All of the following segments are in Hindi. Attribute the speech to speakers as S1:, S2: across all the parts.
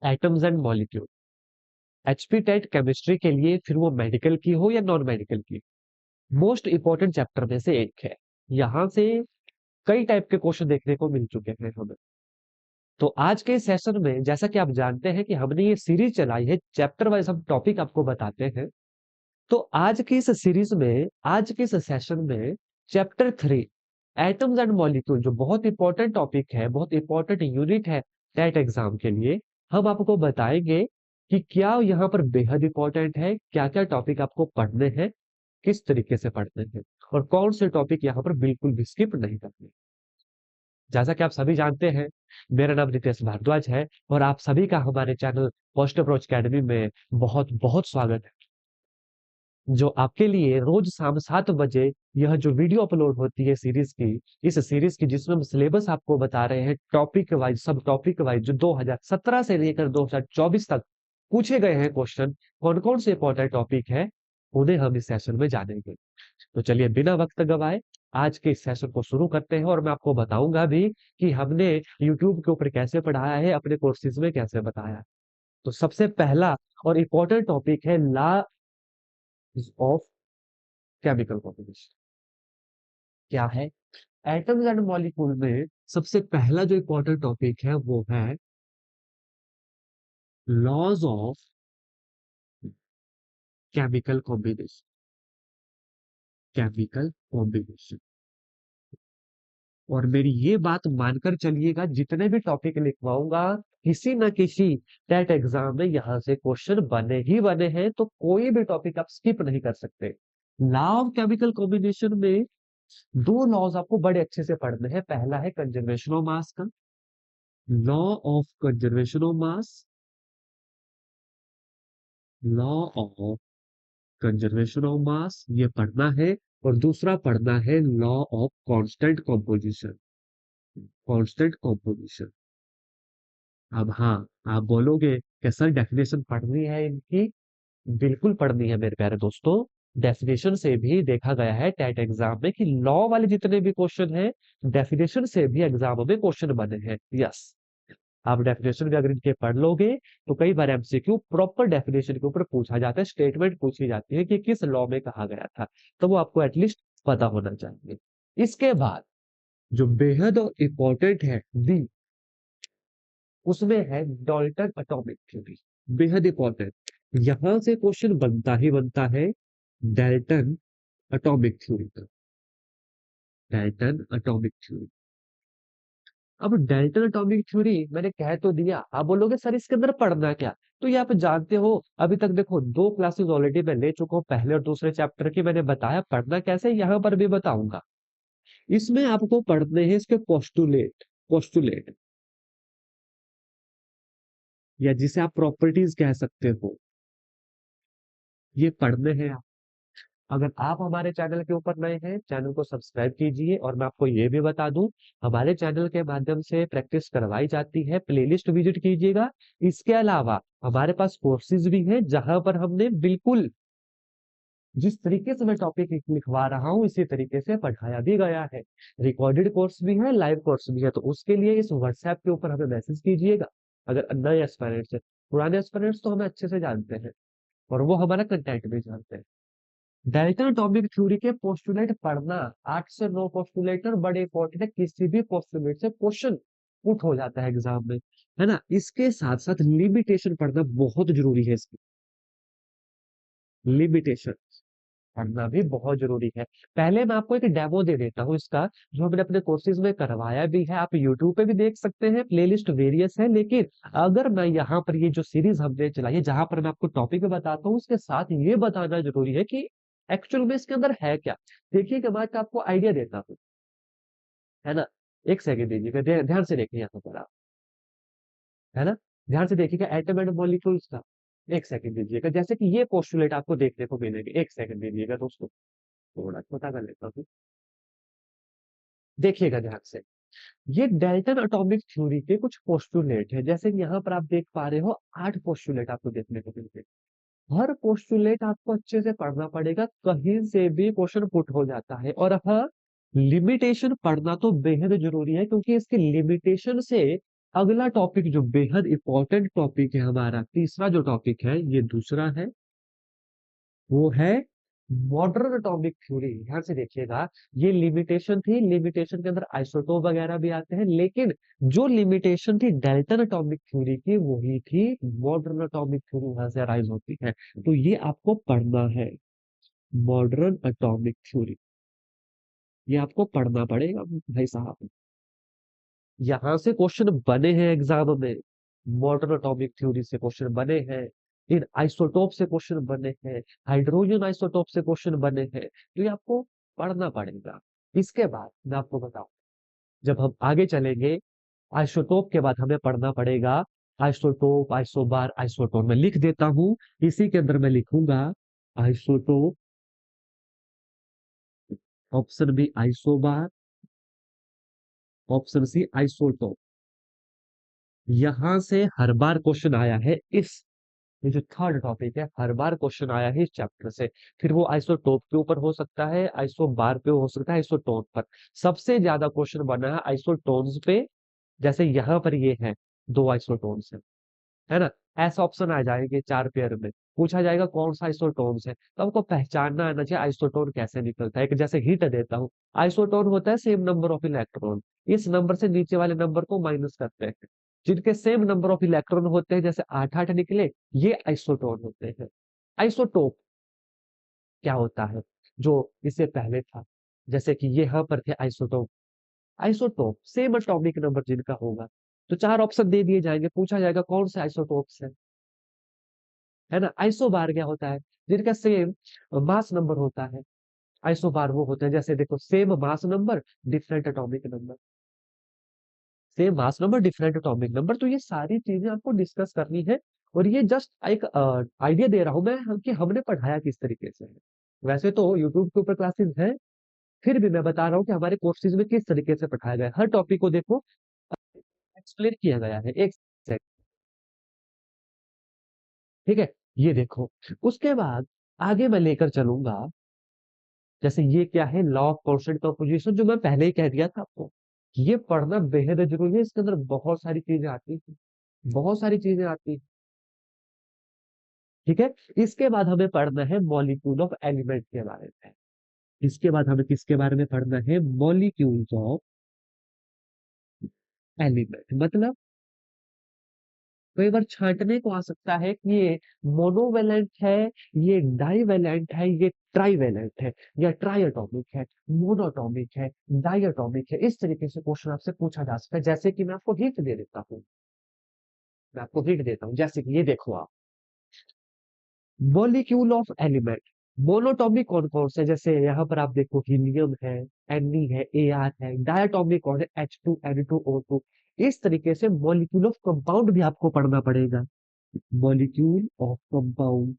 S1: Atoms and molecule. HP TET chemistry के लिए, फिर वो मेडिकल की हो या नॉन मेडिकल की, मोस्ट इंपॉर्टेंट चैप्टर में से एक है। यहाँ से कई टाइप के क्वेश्चन देखने को मिल चुके हैं हमें। तो आज के सेशन में जैसा कि आप जानते हैं कि हमने ये सीरीज चलाई है, चैप्टर वाइज हम टॉपिक आपको बताते हैं। तो आज की इस सीरीज में, आज के इस सेशन में, चैप्टर 3 एटम्स एंड मॉलिक्यूल, जो बहुत इंपॉर्टेंट टॉपिक है, बहुत इंपॉर्टेंट यूनिट है टेट एग्जाम के लिए, हम आपको बताएंगे कि क्या यहाँ पर बेहद इंपॉर्टेंट है, क्या क्या टॉपिक आपको पढ़ने हैं, किस तरीके से पढ़ने हैं, और कौन से टॉपिक यहाँ पर बिल्कुल भी स्किप नहीं करने। जैसा कि आप सभी जानते हैं, मेरा नाम रितेश भारद्वाज है और आप सभी का हमारे चैनल फर्स्ट अप्रोच अकेडमी में बहुत बहुत स्वागत है, जो आपके लिए रोज शाम 7 बजे यह जो वीडियो अपलोड होती है सीरीज की, इस सीरीज की, जिसमें हम सिलेबस आपको बता रहे हैं टॉपिक वाइज, सब टॉपिक वाइज, जो 2017 से लेकर 2024 तक पूछे गए हैं क्वेश्चन, कौन कौन से इंपॉर्टेंट टॉपिक है, उन्हें हम इस सेशन में जानेंगे। तो चलिए बिना वक्त गवाए आज के इस सेशन को शुरू करते हैं, और मैं आपको बताऊंगा भी कि हमने यूट्यूब के ऊपर कैसे पढ़ाया है, अपने कोर्सेज में कैसे बताया है। तो सबसे पहला और इम्पोर्टेंट टॉपिक है लॉ ऑफ केमिकल कॉम्बिनेशन। क्या है? एटम्स एंड मॉलिक्यूल में सबसे पहला जो इम्पोर्टेंट टॉपिक है वो है laws of chemical combination. Chemical combination. और मेरी ये बात मानकर चलिएगा, जितने भी टॉपिक लिखवाऊंगा, किसी न किसी टेट एग्जाम में यहाँ से क्वेश्चन बने ही बने हैं, तो कोई भी टॉपिक आप स्किप नहीं कर सकते। लॉ ऑफ केमिकल कॉम्बिनेशन में दो लॉज आपको बड़े अच्छे से पढ़ने हैं। पहला है कंजर्वेशन ऑफ मास का, law of conservation of mass, law of conservation of mass, ये पढ़ना है। और दूसरा पढ़ना है law of constant composition. Constant composition. अब हाँ, आप बोलोगे कि सर डेफिनेशन पढ़नी है इनकी। बिल्कुल पढ़नी है मेरे प्यारे दोस्तों। डेफिनेशन से भी देखा गया है टेट एग्जाम में कि लॉ वाले जितने भी क्वेश्चन हैं, डेफिनेशन से भी एग्जाम में क्वेश्चन बने हैं। यस, आप डेफिनेशन भी अगर इनके पढ़ लोगे तो कई बार एमसीक्यू प्रॉपर डेफिनेशन के ऊपर पूछा जाता है, स्टेटमेंट पूछी जाती है कि किस लॉ में कहा गया था, तो वो आपको एटलीस्ट पता होना चाहिए। इसके बाद जो बेहद इंपॉर्टेंट है डी, उसमें है डाल्टन एटॉमिक थ्योरी। बेहद इंपॉर्टेंट, यहां से क्वेश्चन बनता ही बनता है डाल्टन एटॉमिक थ्योरी का। Dalton atomic theory. अब डाल्टन एटॉमिक थ्योरी मैंने कह तो दिया, आप बोलोगे सर इसके अंदर पढ़ना क्या? तो ये आप जानते हो, अभी तक देखो दो क्लासेस ऑलरेडी मैं ले चुका हूँ, पहले और दूसरे चैप्टर की। मैंने बताया पढ़ना कैसे, यहाँ पर भी बताऊंगा। इसमें आपको पढ़ने हैं इसके पोस्टुलेट। पोस्टुलेट, या जिसे आप प्रॉपर्टीज कह सकते हो, ये पढ़ने हैं। अगर आप हमारे चैनल के ऊपर नए हैं, चैनल को सब्सक्राइब कीजिए। और मैं आपको ये भी बता दूं, हमारे चैनल के माध्यम से प्रैक्टिस करवाई जाती है, प्लेलिस्ट विजिट कीजिएगा। इसके अलावा हमारे पास कोर्सेज भी हैं, जहां पर हमने बिल्कुल जिस तरीके से मैं टॉपिक लिखवा रहा हूँ, इसी तरीके से पढ़ाया भी गया है। रिकॉर्डेड कोर्स भी है, लाइव कोर्स भी है। तो उसके लिए इस व्हाट्सएप के ऊपर हमें मैसेज कीजिएगा, अगर नए एस्पिरेंट्स है। पुराने एस्पिरेंट्स तो हमें अच्छे से जानते हैं, और वो हमारा कंटेंट भी जानते हैं। डेल्टा एटॉमिक थ्योरी के पोस्टुलेट पढ़ना, 8 से 9 पोस्टुलेटर बड़े इंपॉर्टेंट है, किसी भी पोस्टुलेट से क्वेश्चन पुट हो जाता है एग्जाम में, है ना। इसके साथ साथ लिमिटेशन पढ़ना बहुत जरूरी है। इसकी लिमिटेशन पढ़ना भी बहुत जरूरी है। पहले मैं आपको एक डेमो दे देता हूँ इसका, जो हमने अपने कोर्सेज में करवाया भी है। आप यूट्यूब पे भी देख सकते हैं, प्लेलिस्ट वेरियस है। लेकिन अगर मैं यहाँ पर ये जो सीरीज हमने चलाई है, जहां पर मैं आपको टॉपिक बताता हूँ, उसके साथ ये बताना जरूरी है कि एक्चुअल में इसके अंदर है क्या। देखिए कि मैं आपको आइडिया देता हूँ, है ना। एक सेकंड दीजिएगा, ध्यान से देखिए यहाँ पर आप, है ना। ध्यान से देखिएगा एटम एंड मॉलिक्यूल्स का। एक सेकंड दीजिएगा, जैसे कि ये पोस्टुलेट आपको देखने को मिलेंगे। एक सेकंड दीजिएगा दोस्तों, थोड़ा छोटा कर लेता हूँ। देखिएगा ध्यान से, ये डेल्टन एटॉमिक थ्योरी के कुछ पोस्टुलेट है। जैसे यहाँ पर आप देख पा रहे हो, 8 पोस्टुलेट आपको देखने को मिलते हैं। हर पोस्टुलेट आपको अच्छे से पढ़ना पड़ेगा, कहीं से भी क्वेश्चन पुट हो जाता है। और हाँ, लिमिटेशन पढ़ना तो बेहद जरूरी है, क्योंकि इसके लिमिटेशन से अगला टॉपिक जो बेहद इंपॉर्टेंट टॉपिक है हमारा, तीसरा जो टॉपिक है, ये दूसरा है, वो है मॉडर्न एटॉमिक थ्योरी। ध्यान से देखिएगा, ये लिमिटेशन थी, लिमिटेशन के अंदर आइसोटोप वगैरह भी आते हैं, लेकिन जो लिमिटेशन थी डेल्टन एटॉमिक थ्योरी की, वही थी मॉडर्न एटॉमिक थ्योरी, वहां से अराइज होती है। तो ये आपको पढ़ना है, मॉडर्न एटॉमिक थ्योरी, ये आपको पढ़ना पड़ेगा भाई साहब। यहाँ से क्वेश्चन बने हैं एग्जाम में, मॉडर्न एटॉमिक थ्योरी से क्वेश्चन बने हैं, इन आइसोटोप से क्वेश्चन बने हैं, हाइड्रोजन आइसोटोप से क्वेश्चन बने हैं, तो ये आपको पढ़ना पड़ेगा। इसके बाद मैं आपको बताऊं, जब हम आगे चलेंगे, आइसोटोप के बाद हमें पढ़ना पड़ेगा आइसोटोप, आइसोबार, आइसोटोन। मैं लिख देता हूं, इसी के अंदर मैं लिखूंगा isotope, option B isobar, option C isotope. यहां से हर बार क्वेश्चन आया है इस, ये जो थर्ड टॉपिक है, हर बार क्वेश्चन आया है इस चैप्टर से। फिर वो आइसोटोप के ऊपर हो सकता है, आइसोबार पे हो सकता है, आइसोटोन पर। सबसे ज्यादा क्वेश्चन बना है आइसोटोन्स पे। जैसे यहाँ पर ये है, दो आइसोटोन्स है ना, ऐसा ऑप्शन आ जाएंगे चार पेयर में, पूछा जाएगा कौन सा आइसोटोन्स है, तो आपको पहचानना आना चाहिए आइसोटोन कैसे निकलता है। एक जैसे हिंट देता हूँ, आइसोटोन होता है सेम नंबर ऑफ इलेक्ट्रॉन, इस नंबर से नीचे वाले नंबर को माइनस करते हैं, जिनके सेम नंबर ऑफ इलेक्ट्रॉन होते हैं, जैसे आठ आठ निकले, ये आइसोटोन होते हैं। आइसोटोप क्या होता है, जो इससे पहले था, जैसे कि ये यहाँ पर थे isotope, isotope same atomic number जिनका होगा, तो चार ऑप्शन दे दिए जाएंगे, पूछा जाएगा कौन से आइसोटोप्स है ना। आइसोबार क्या होता है, जिनका सेम मास नंबर होता है। आइसोबार वो होते हैं, जैसे देखो, same mass number, different atomic number, same mass number, different atomic number. तो ये सारी चीजें आपको डिस्कस करनी है, और ये जस्ट एक आइडिया दे रहा हूं मैं, कि हमने पढ़ाया किस तरीके से है। वैसे तो यूट्यूब के ऊपर क्लासेस है, फिर भी मैं बता रहा हूँ कि हमारे कोर्सेज में किस तरीके से पढ़ाया गया है। हर टॉपिक को देखो, एक्सप्लेन किया गया है एक से, ठीक है। ये देखो, उसके बाद आगे मैं लेकर चलूंगा, जैसे ये क्या है, लॉ ऑफ कांस्टेंट कंपोजिशन, जो मैं पहले ही कह दिया था आपको, कि ये पढ़ना बेहद जरूरी है, इसके अंदर बहुत सारी चीजें आती हैं, बहुत सारी चीजें आती हैं, ठीक है। इसके बाद हमें पढ़ना है मॉलिक्यूल ऑफ एलिमेंट के बारे में। इसके बाद हमें किसके बारे में पढ़ना है, मॉलिक्यूल्स ऑफ एलिमेंट। मतलब कई बार छांटने को आ सकता है कि ये मोनोवेलेंट है, ये डाईवेलेंट है, ये ट्राईवेलेंट है, या ट्राईएटॉमिक है, मोनोटॉमिक है, डाईएटॉमिक है। इस तरीके से क्वेश्चन आपसे पूछा जा सकता है। जैसे कि मैं आपको हिंट दे देता हूँ, मैं आपको हिंट देता हूँ, जैसे कि ये देखो आप, मॉलिक्यूल ऑफ एलिमेंट, मोनोटॉमिक कौन कौन से, जैसे यहाँ पर आप देखो, हीलियम है, Ni है, Ar है। डायटॉमिक कौन है, H2N2O2। इस तरीके से मॉलिक्यूल ऑफ कंपाउंड भी आपको पढ़ना पड़ेगा, molecule of compound,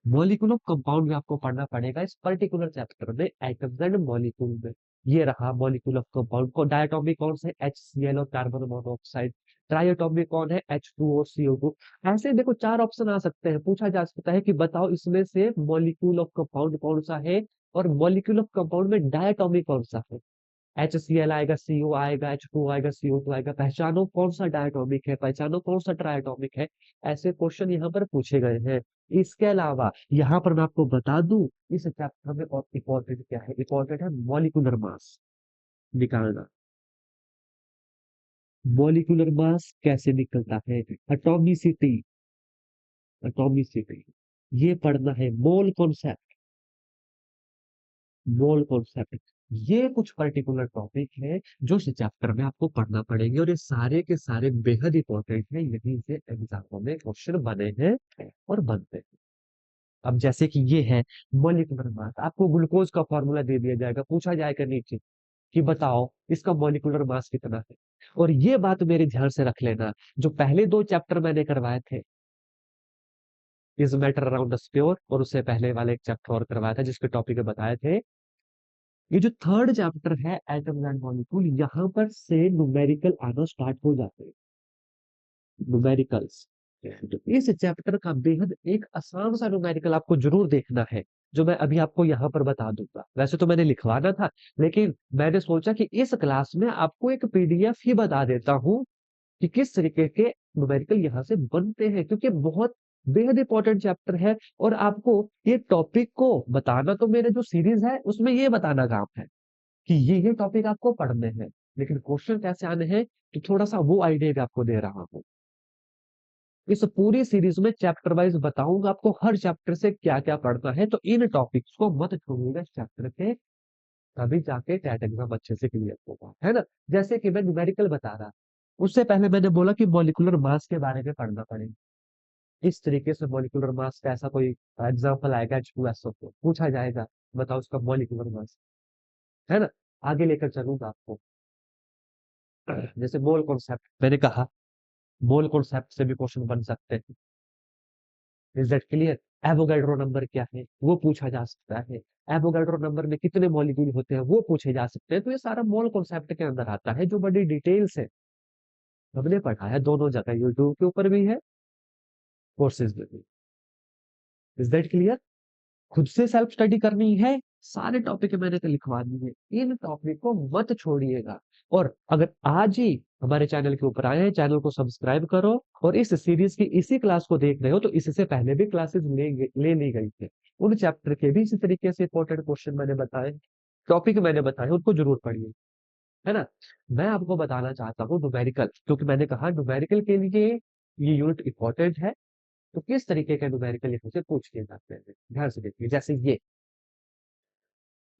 S1: molecule of compound में आपको पढ़ना पड़ेगा इस पर्टिकुलर चैप्टर में, एटम्स एंड मॉलिक्यूल में। ये रहा मॉलिक्यूल ऑफ कंपाउंड को। डायटोमिक कौन से, HCl और कार्बन मोनोऑक्साइड। ट्राइएटोमिक कौन है, H2O CO2। ऐसे देखो चार ऑप्शन आ सकते हैं, पूछा जा सकता है कि बताओ इसमें से मॉलिक्यूल ऑफ कंपाउंड कौन सा है, और मॉलिक्यूल ऑफ कंपाउंड में डायटोमिक कौन सा है। HCl आएगा, CO आएगा, H2O आएगा, CO2 आएगा। पहचानो कौन सा डायटोमिक है, पहचानो कौन सा ट्राइएटोमिक है। ऐसे क्वेश्चन यहाँ पर पूछे गए हैं। इसके अलावा यहाँ पर मैं आपको बता दूं, इस चैप्टर में और इम्पोर्टेंट क्या है, इम्पोर्टेंट है मॉलिक्यूलर मास निकालना। मॉलिक्यूलर मास कैसे निकलता है, एटॉमिसिटी, एटॉमिसिटी, ये पढ़ना है। मोल कॉन्सेप्ट, मोल कॉन्सेप्ट, ये कुछ पर्टिकुलर टॉपिक है जो इस चैप्टर में आपको पढ़ना पड़ेंगे, और ये सारे के सारे बेहद इंपॉर्टेंट है, यहीं से एग्जामों में क्वेश्चन बने हैं और बनते हैं। अब जैसे कि ये है मॉलिक्यूलर मास, आपको ग्लूकोज का फॉर्मूला दे दिया जाएगा, पूछा जाएगा नीचे कि बताओ इसका मॉलिक्यूलर मास कितना है। और ये बात मेरे ध्यान से रख लेना, जो पहले दो चैप्टर मैंने करवाए थे, इज मैटर अराउंड स्प्योर, और उससे पहले वाले एक चैप्टर और करवाया था जिसके टॉपिक बताए थे, ये जो थर्ड चैप्टर है एटम एंड मॉलिक्यूल, यहाँ पर से न्यूमेरिकल आना स्टार्ट हो जाते हैं, न्यूमेरिकल्स। तो इस चैप्टर का बेहद एक आसान सा न्यूमेरिकल आपको जरूर देखना है। जो मैं अभी आपको यहाँ पर बता दूंगा। वैसे तो मैंने लिखवाना था, लेकिन मैंने सोचा कि इस क्लास में आपको एक पीडीएफ ही बता देता हूँ कि किस तरीके के न्यूमेरिकल यहाँ से बनते हैं, क्योंकि बहुत बेहद इंपॉर्टेंट चैप्टर है। और आपको ये टॉपिक को बताना तो मेरे जो सीरीज है उसमें ये बताना काम है कि ये टॉपिक आपको पढ़ने हैं, लेकिन क्वेश्चन कैसे आने हैं तो थोड़ा सा वो आइडिया भी आपको दे रहा हूँ। इस पूरी सीरीज में चैप्टर वाइज बताऊंगा आपको हर चैप्टर से क्या क्या पढ़ना है, तो इन टॉपिक्स को मत छोड़िएगा इस चैप्टर के, तभी जाके टेट एग्जाम अच्छे से क्लियर होगा, है ना। जैसे कि मैं न्यूमेरिकल बता रहा, उससे पहले मैंने बोला कि मॉलिक्यूलर मास के बारे में पढ़ना पड़ेगा। इस तरीके से मॉलिक्यूलर मास का ऐसा कोई एग्जाम्पल आएगा, H2SO को पूछा जाएगा, बताओ उसका मॉलिक्यूलर मास, है ना। आगे लेकर चलूंगा आपको। जैसे मोल कॉन्सेप्ट मैंने कहा, मोल कॉन्सेप्ट से भी क्वेश्चन बन सकते हैं। Is that clear. Avogadro number क्या है वो पूछा जा सकता है। एवोगैड्रो नंबर में कितने मॉलिक्यूल होते हैं वो पूछे जा सकते हैं। तो ये सारा मोल कॉन्सेप्ट के अंदर आता है, जो बड़ी डिटेल से हमने पढ़ा है दोनों जगह, यूट्यूब के ऊपर भी है, कोर्सेज में भी। Is that clear. खुद से सेल्फ स्टडी करनी है, सारे टॉपिक मैंने तो लिखवा दिए, इन टॉपिक को मत छोड़िएगा। और अगर आज ही हमारे चैनल के ऊपर आए हैं, चैनल को सब्सक्राइब करो, और इस सीरीज की इसी क्लास को देख रहे हो तो इससे पहले भी क्लासेस ले ली गई थी, उन चैप्टर के भी इसी तरीके से इंपॉर्टेंट क्वेश्चन मैंने बताए, टॉपिक मैंने बताए, उनको जरूर पढ़िए, है ना। मैं आपको बताना चाहता हूँ न्यूमेरिकल, क्योंकि मैंने कहा न्यूमेरिकल के लिए ये यूनिट इंपॉर्टेंट है। तो किस तरीके के न्यूमेरिकल यहाँ से पूछ लिए जाते हैं, ध्यान से देखिए। जैसे ये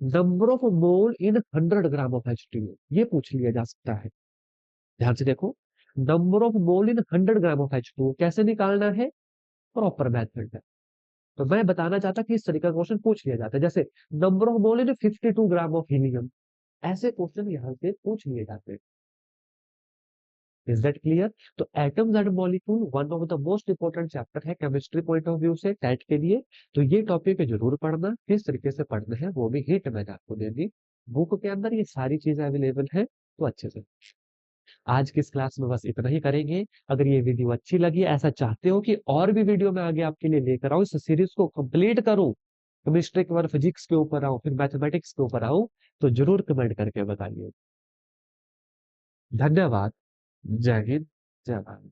S1: number of mole in 100 gram of H2O, ये पूछ लिया जा सकता है। ध्यान से देखो, number of mole in 100 gram of H2O कैसे निकालना है, प्रॉपर मेथड है। तो मैं बताना चाहता कि इस तरीके का क्वेश्चन पूछ लिया जाता है। जैसे number of mole in 52 gram of helium, ऐसे क्वेश्चन यहाँ से पूछ लिए जाते हैं। Is that clear. तो atoms and molecule one of the most important chapter है केमिस्ट्री पॉइंट ऑफ व्यू से टेट के लिए। तो ये टॉपिक जरूर पढ़ना, किस तरीके से पढ़ना है वो भी हिंट मैंने आपको दे दी, बुक के अंदर ये सारी चीजें अवेलेबल है, तो अच्छे से। आज की इस क्लास में बस इतना ही करेंगे। अगर ये वीडियो अच्छी लगी, ऐसा चाहते हो कि और भी वीडियो मैं आगे आपके लिए लेकर आऊं, इस सीरीज को कंप्लीट करूं, केमिस्ट्री के बाद फिजिक्स के ऊपर आऊं, फिर मैथमेटिक्स के ऊपर आऊं, तो जरूर कमेंट करके बताइए। धन्यवाद। जय हिंद, जय भारत।